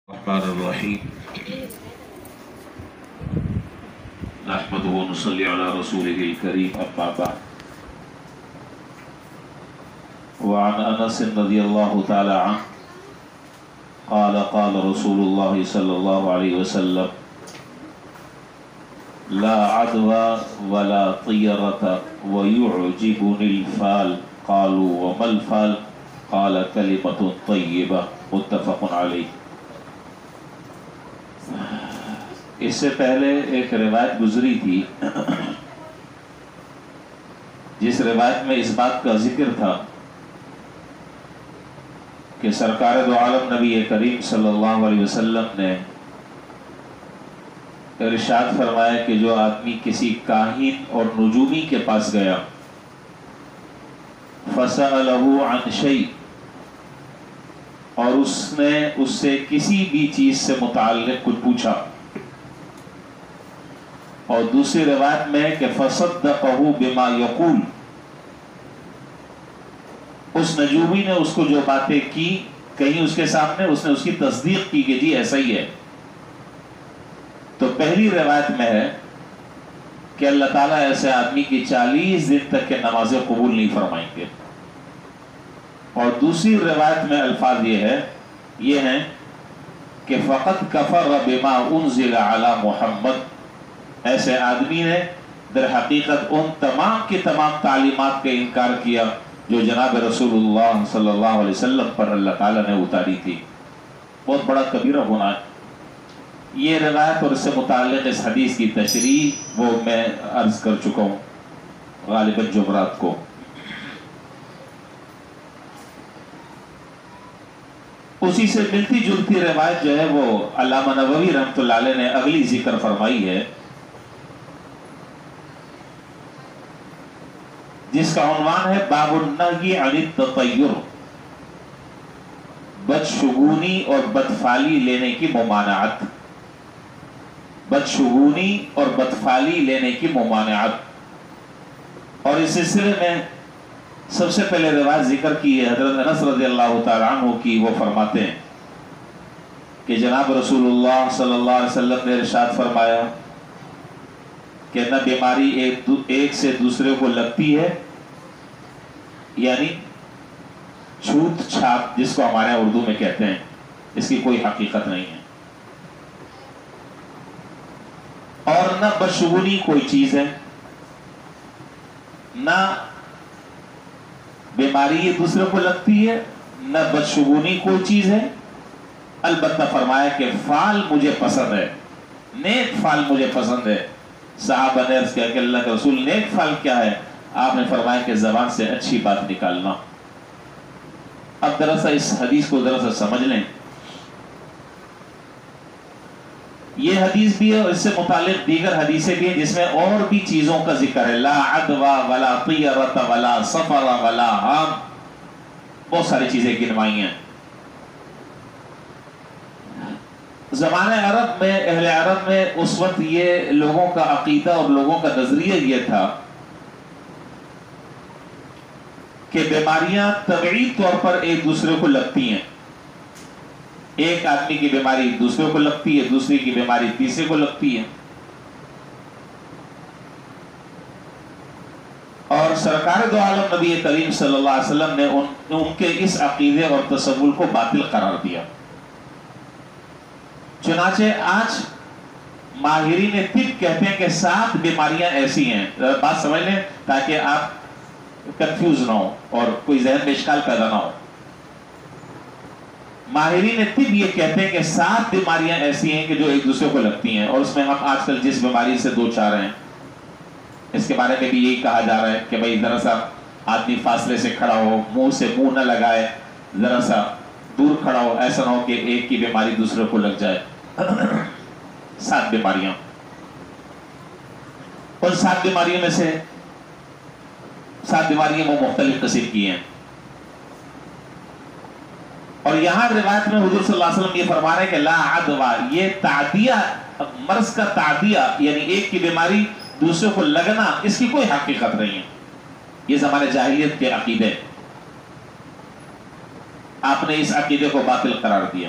الرحمن الرحيم نحمده ونصلي على رسوله الكريم أما بعد وعن أنس رضي الله تعالى عنه قال قال رسول الله صلى الله عليه وسلم لا عدوى ولا طيرة ويعجبني الفال قالوا وما الفال قال كلمة طيبة متفق عليه۔ اس سے پہلے ایک روایت گزری تھی جس روایت میں اس بات کا ذکر تھا کہ سرکار دو عالم نبی کریم صلی اللہ علیہ وسلم نے ارشاد فرمایا کہ جو آدمی کسی کاہن اور نجومی کے پاس گیا فَسَأَلَهُ عَنْ شَيْءٍ اور اس نے اس سے کسی بھی چیز سے متعلق کچھ پوچھا، اور دوسری روایت میں کہ فَصَدَّقَهُ بِمَا يَقُولُ اس نجومی نے اس کو جو باتیں کی کہیں اس کے سامنے اس نے اس کی تصدیق کی کہ جی ایسا ہی ہے۔ تو پہلی روایت میں ہے کہ اللہ تعالیٰ ایسے آدمی کی 40 دن تک کے نمازیں قبول نہیں فرمائیں گے، اور دوسری روایت میں الفاظ یہ ہیں کہ فَقَدْ كَفَرَ بِمَا أُنزِلَ عَلَى مُحَمَّدٍ ایسے آدمی نے در حقیقت ان تمام کی تمام تعلیمات کا انکار کیا جو جناب رسول اللہ صلی اللہ علیہ وسلم پر اللہ تعالیٰ نے اتاری تھی۔ بہت بڑا کبیرہ گناہ ہے یہ روایت، اور اس سے متعلق اس حدیث کی تشریح وہ میں عرض کر چکا ہوں غالباً جمعرات کو۔ اسی سے ملتی جلتی روایت جو ہے وہ علامہ نووی رحمۃ اللہ علیہ نے اگلی ذکر فرمائی ہے، جس کا عنوان ہے باب النہی عن التطیر، بدشگونی اور بدفعلی لینے کی ممانعت، بدشگونی اور بدفعلی لینے کی ممانعت۔ اور اس سلسلے میں سب سے پہلے روایت ذکر کی ہے حضرت انس رضی اللہ تعالیٰ عنہ کی، وہ فرماتے ہیں کہ جناب رسول اللہ صلی اللہ علیہ وسلم نے ارشاد فرمایا کہ نہ بیماری ایک سے دوسرے کو لگتی ہے، یعنی چھوت چھاپ جس کو ہمارے اردو میں کہتے ہیں، اس کی کوئی حقیقت نہیں ہے، اور نہ بدشگونی کوئی چیز ہے، نہ بیماری یہ دوسرے کو لگتی ہے، نہ بدشگونی کوئی چیز ہے۔ البتہ فرمایا کہ فعل مجھے پسند ہے، نیک فعل مجھے پسند ہے۔ صحابہ نے عرض کیا کہ اللہ کے رسول نیک فعل کیا ہے؟ آپ نے فرمایا کہ زبان سے اچھی بات نکالنا۔ اب دراصل اس حدیث کو دراصل سمجھ لیں، یہ حدیث بھی ہے اور اس سے متعلق دیگر حدیثیں بھی ہیں جس میں اور بھی چیزوں کا ذکر ہے، لا عدوى ولا طیرۃ ولا سفر ولا حام، بہت ساری چیزیں گنوائی ہیں۔ زمانہ عرب میں، اہل عرب میں اس وقت یہ لوگوں کا عقیدہ اور لوگوں کا نظریہ یہ تھا کہ بیماریاں طبعی طور پر ایک دوسرے کو لگتی ہیں، ایک آدمی کی بیماری دوسرے کو لگتی ہے، دوسری کی بیماری تیسرے کو لگتی ہے۔ اور سرکار دو عالم نبی کریم صلی اللہ علیہ وسلم نے ان کے اس عقیدے اور تصور کو باطل قرار دیا۔ چنانچہ آج ماہرین طب کہتے ہیں کہ 7 بیماریاں ایسی ہیں، بات سمجھ لیں تاکہ آپ کنفیوز نہ ہو اور کوئی ذہن میں اشکال پیدا نہ ہو۔ ماہرین طب یہ کہتے ہیں کہ 7 بیماریاں ایسی ہیں کہ جو ایک دوسرے کو لگتی ہیں، اور اس میں ہم آج کل جس بیماری سے دو چار ہیں اس کے بارے میں بھی یہی کہا جا رہا ہے کہ بھائی ذرا سا آدمی فاصلے سے کھڑا ہو، منہ سے منہ نہ لگائے، ذرا سا دور کھڑا ہو، ایسا نہ ہو کہ ایک کی بیماری دوسرے کو لگ جائے۔ 7 بیماریاں، اور 7 بیماریوں میں سے 7 بیماریاں وہ مختلف قسم کی ہیں۔ اور یہاں روایت میں حضور صلی اللہ علیہ وسلم یہ فرما رہے ہیں کہ لا عدوى، یہ تعدیہ، مرض کا تعدیہ یعنی ایک کی بیماری دوسرے کو لگنا، اس کی کوئی حقیقت نہیں ہے۔ یہ زمانے جاہلیت کے عقیدے، آپ نے اس عقیدے کو باطل قرار دیا۔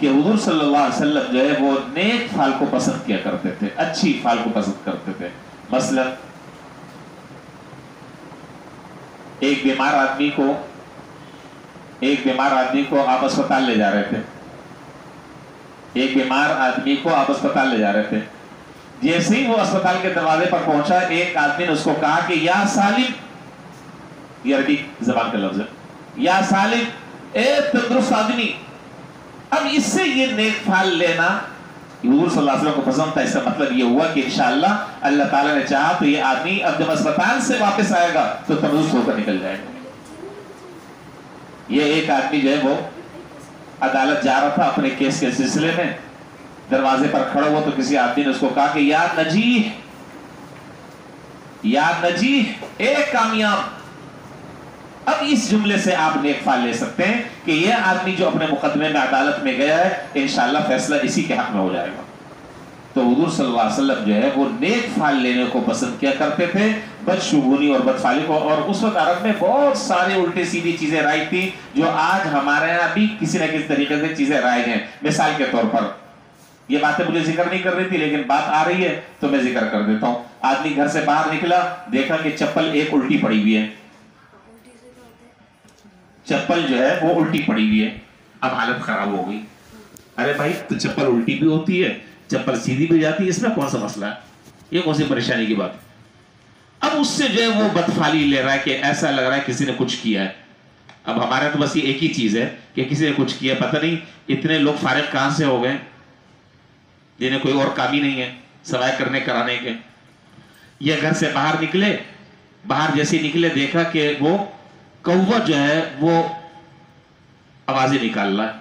کہ حضور صلی اللہ علیہ وسلم جو ہے وہ نیک فعل کو پسند کیا کرتے تھے، اچھی فعل کو پسند کرتے تھے. مثلا ایک بیمار آدمی کو آپ اسپتال لے جا رہے تھے. ایک بیمار آدمی کو آپ اسپتال لے جا رہے تھے. جیسے ہی وہ اسپتال کے دروازے پر پہنچا، ایک آدمی نے اس کو کہا کہ یا سالم، یہ عربی زبان کا لفظ ہے، یا سالم، اے تندرست آدمی. اب اس سے یہ نیک پھال لینا حضور صلی اللہ علیہ وسلم کو پسند تھا. اس کا مطلب یہ ہوا کہ انشاءاللہ اللہ تعالیٰ نے چاہا تو یہ آدمی اب جب اسپتال سے واپس آئے گا تو تندرست ہو کر نکل جائے گا. یہ ایک آدمی جو ہے وہ عدالت جا رہا تھا اپنے کیس کے سلسلے میں، دروازے پر کھڑا ہوا تو کسی آدمی نے اس کو کہا کہ یا نجیح، اے کامیاب. اب اس جملے سے آپ نیک فعل لے سکتے ہیں کہ یہ آدمی جو اپنے مقدمے میں عدالت میں گیا ہے انشاءاللہ فیصلہ اسی کے حق میں ہو جائے گا. تو حضور صلی اللہ علیہ وسلم جو ہے وہ نیک فعل لینے کو پسند کیا کرتے تھے، بدشگونی اور بدفعلی کو. اور اس وقت عرب میں بہت سارے الٹی سیدھی چیزیں رائج تھی جو آج ہمارے یہاں بھی کسی نہ کسی طریقے سے چیزیں رائج ہیں. مثال کے طور پر، یہ باتیں مجھے ذکر نہیں کر رہی تھی لیکن بات آ رہی ہے تو میں ذکر کر دیتا ہوں. آدمی گھر سے باہر نکلا، دیکھا کہ چپل ایک الٹی پڑی ہوئی ہے. چپل جو ہے وہ الٹی پڑی ہوئی ہے. اب حالت خراب ہو گئی. ارے بھائی تو چپل الٹی بھی ہوتی ہے، چپل سیدھی بھی جاتی ہے، اس میں کون سا مسئلہ ہے؟ یہ کون سی پریشانی کی بات؟ اب اس سے جو ہے وہ بدفعلی لے رہا ہے کہ ایسا لگ رہا ہے کسی نے کچھ کیا ہے. اب ہمارا تو بس یہ ایک ہی چیز ہے کہ کسی نے کچھ کیا. پتہ نہیں اتنے لوگ فارغ کہاں سے ہو گئے جنہیں کوئی اور کام ہی نہیں ہے سوائے کرنے کرانے کے. یہ گھر سے باہر نکلے، باہر جیسے نکلے دیکھا کہ وہ کوہ جو ہے وہ آوازیں نکال رہا ہے،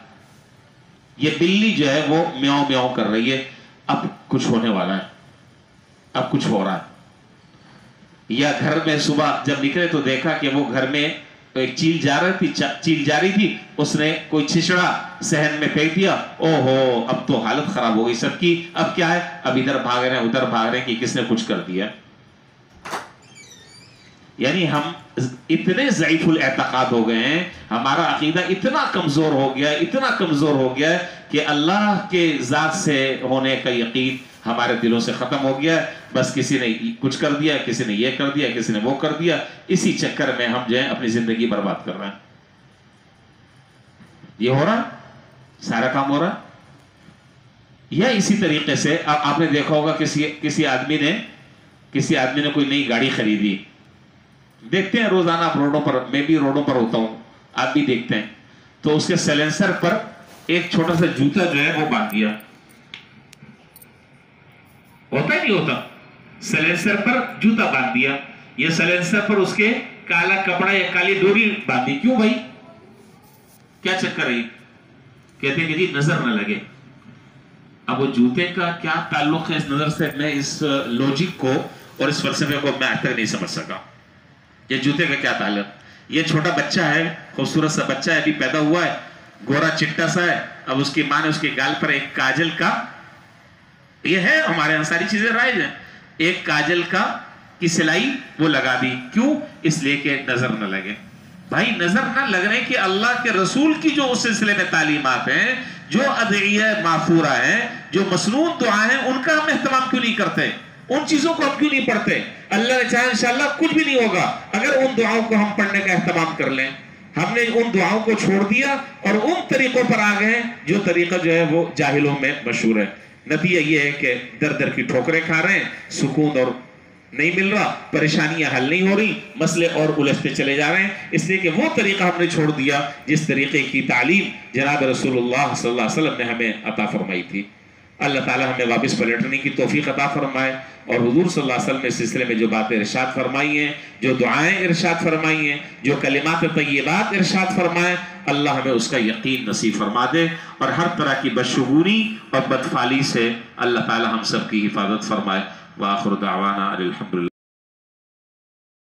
یہ بلی جو ہے وہ میاؤں میاؤں کر رہی ہے. اب کچھ ہونے والا ہے، اب کچھ ہو رہا ہے. یا گھر میں صبح جب نکلے تو دیکھا کہ وہ گھر میں ایک چیل جا رہی تھی، اس نے کوئی چھچڑا صحن میں پھینک دیا. او ہو، اب تو حالت خراب ہو گئی سب کی. اب کیا ہے؟ اب ادھر بھاگ رہے ہیں ادھر بھاگ رہے ہیں کہ کس نے کچھ کر دیا. یعنی ہم اتنے ضعیف الاعتقاد ہو گئے ہیں، ہمارا عقیدہ اتنا کمزور ہو گیا ہے کہ اللہ کے ذات سے ہونے کا یقین ہمارے دلوں سے ختم ہو گیا ہے. بس کسی نے کچھ کر دیا، کسی نے یہ کر دیا، کسی نے وہ کر دیا، اسی چکر میں ہم جو ہے اپنی زندگی برباد کر رہے ہیں. یہ ہو رہا، سارا کام ہو رہا. یا اسی طریقے سے آپ نے دیکھا ہوگا کسی آدمی نے کوئی نئی گاڑی خریدی. دیکھتے ہیں روزانہ آپ روڈوں پر، میں بھی روڈوں پر ہوتا ہوں، آپ بھی دیکھتے ہیں. تو اس کے سیلنسر پر ایک چھوٹا سا جوتا جو ہے وہ باندھ دیا. ہوتا ہی نہیں ہوتا؟ سیلنسر پر جوتا باندھ دیا، یا سیلنسر پر اس کے کالا کپڑا یا کالی ڈوری باندھی. کیوں بھائی؟ کیا چکر ہے؟ کہتے ہیں کہ جی نظر نہ لگے. اب وہ جوتے کا کیا تعلق ہے اس نظر سے؟ میں اس لوجک کو اور اس فلسفے کو میں آج تک نہیں سمجھ سکا. یہ جوتے کا کیا تعلق؟ یہ چھوٹا بچہ ہے، خوبصورت سا بچہ ہے، ابھی پیدا ہوا ہے، گورا چٹا سا ہے. اب اس کی ماں نے اس کے گال پر ایک کاجل کا، یہ ہے ہمارے یہاں ساری چیزیں رائج ہیں، ایک کاجل کی سلائی وہ لگا دی. کیوں؟ اس لیے کہ نظر نہ لگے. بھائی نظر نہ لگنے کی اللہ کے رسول کی جو اس سلسلے میں تعلیمات ہیں، جو ادعیہ معفورہ ہیں، جو مسنون دعائیں ہیں، ان کا ہم اہتمام کیوں نہیں کرتے؟ ان چیزوں کو ہم کیوں نہیں پڑھتے؟ اللہ نے چاہا انشاءاللہ کچھ بھی نہیں ہوگا اگر ان دعاؤں کو ہم پڑھنے کا اہتمام کر لیں. ہم نے ان دعاؤں کو چھوڑ دیا اور ان طریقوں پر آ گئے جو طریقہ جو ہے وہ جاہلوں میں مشہور ہے. نتیجہ یہ ہے کہ در در کی ٹھوکریں کھا رہے ہیں، سکون اور نہیں مل رہا، پریشانیاں حل نہیں ہو رہی، مسئلے اور الجھتے چلے جا رہے ہیں. اس لیے کہ وہ طریقہ ہم نے چھوڑ دیا جس طریقے کی تعلیم جناب رسول اللہ صلی اللہ علیہ وسلم نے ہمیں عطا فرمائی تھی. اللہ تعالی ہمیں واپس پلٹنے کی توفیق عطا فرمائے، اور حضور صلی اللہ علیہ وسلم نے اس سلسلے میں جو باتیں ارشاد فرمائی ہیں، جو دعائیں ارشاد فرمائی ہیں، جو کلمات طیبات ارشاد فرمائے، اللہ ہمیں اس کا یقین نصیب فرما دے، اور ہر طرح کی بدشگونی اور بدفعلی سے اللہ تعالی ہم سب کی حفاظت فرمائے. وآخر دعوانا الحمدللہ.